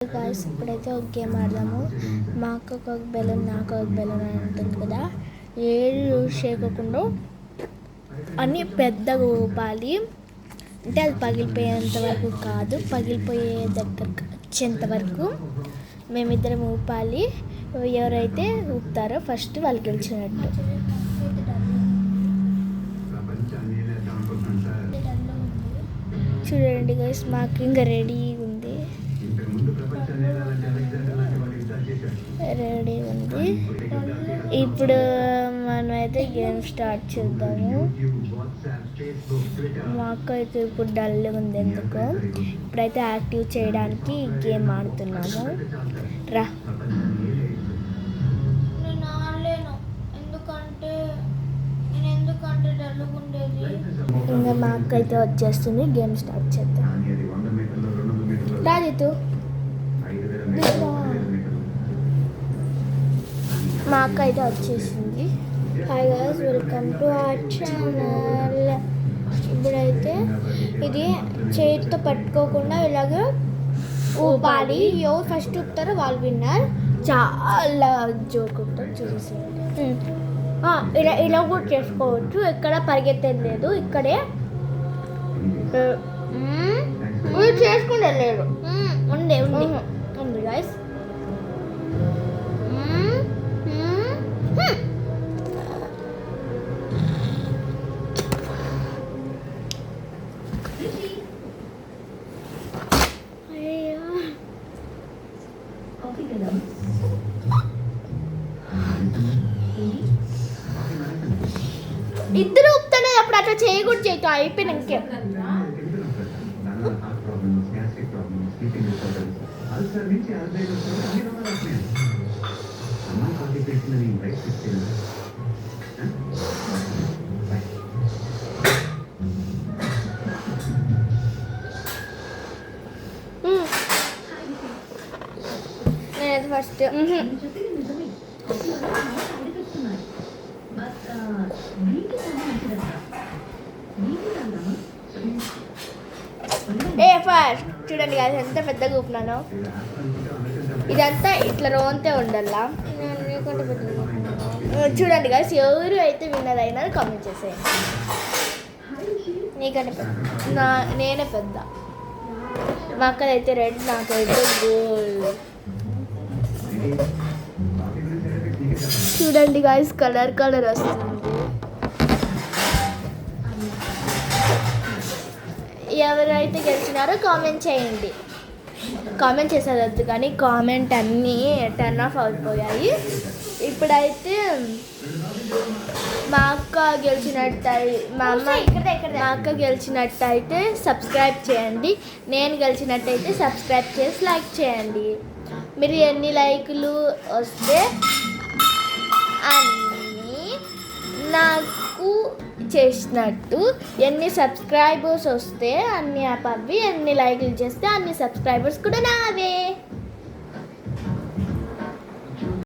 Guys ఇప్పుడైతే ఒక game ఆడదాము. మా అక్కకు ఒక బెలూన్, నాకు ఒక బెలూన్ అని ఉంటుంది కదా. ఏది యూజ్ చేయకుండా అన్నీ పెద్దగా ఊపాలి. అంటే అది పగిలిపోయేంత వరకు కాదు, పగిలిపోయే దగ్గరకు వచ్చేంత వరకు మేమిద్దరం ఊపాలి. ఎవరైతే ఊపుతారో ఫస్ట్ వాళ్ళు గెలిచినట్టు. చూడండి గైస్, మాకు ఇంకా రెడీ ఉంది. ఇప్పుడు మనమైతే గేమ్ స్టార్ట్ చేద్దాము. మా అక్క అయితే ఇప్పుడు డల్గా ఉంది ఎందుకో. ఇప్పుడైతే యాక్టివ్ చేయడానికి గేమ్ ఆడుతున్నాము. రా. నేను ఆడలేను ఎందుకంటే డల్గా ఉండేది. ఇంకా మా అక్క అయితే వచ్చేస్తుంది. గేమ్ స్టార్ట్ చేద్దాం. రాజితు మా అక్క అయితే వచ్చేసింది. Hi guys, welcome to our channel. ఇప్పుడైతే ఇది చేతితో పట్టుకోకుండా ఇలాగ ఊపాలి. ఎవరు ఫస్ట్ ఊపుతారో వాళ్ళు విన్నర్. చాలా జోక్ ఉంటుంది, చూసేసేయండి. ఇలా కూడా చేసుకోవచ్చు. ఎక్కడ పరిగెత్తేది లేదు, ఇక్కడే చేసుకుంటే లేదు. ఉంది గైస్. ఇద్దరు ఊపుతానే అప్పుడు అట్లా చేయకూడదు. చేయటం అయిపోయినాకే నేనైతే ఫస్ట్ ఫస్ట్ చూడండి కదా ఎంత పెద్దగా ఊపినాను. ఇదంతా ఇట్లా రోంతే ఉండాలా. చూడండి కదా, ఎవరు అయితే విన్నర్ అయినారో కామెంట్ చేసేయండి. నీకంటే పెద్ద నేనే పెద్ద. మా అక్కదైతే రెడ్, నాకైతే గోల్డ్. చూడండి గాయస్, కలర్ కలర్ వస్తుంది. ఎవరైతే గెలిచినారో కామెంట్ చేయండి. కామెంట్ చేసేదద్దు కానీ కామెంట్ అన్నీ టర్న్ ఆఫ్ అయిపోయాయి. ఇప్పుడైతే మా అక్క గెలిచినట్టయితే సబ్స్క్రైబ్ చేయండి. నేను గెలిచినట్టయితే సబ్స్క్రైబ్ చేసి లైక్ చేయండి. మీరు ఎన్ని లైకులు వస్తే అన్నీ నాకు చేసినట్టు, ఎన్ని సబ్స్క్రైబర్స్ వస్తే అన్ని అవి, ఎన్ని లైకులు చేస్తే అన్ని సబ్స్క్రైబర్స్ కూడా నావే.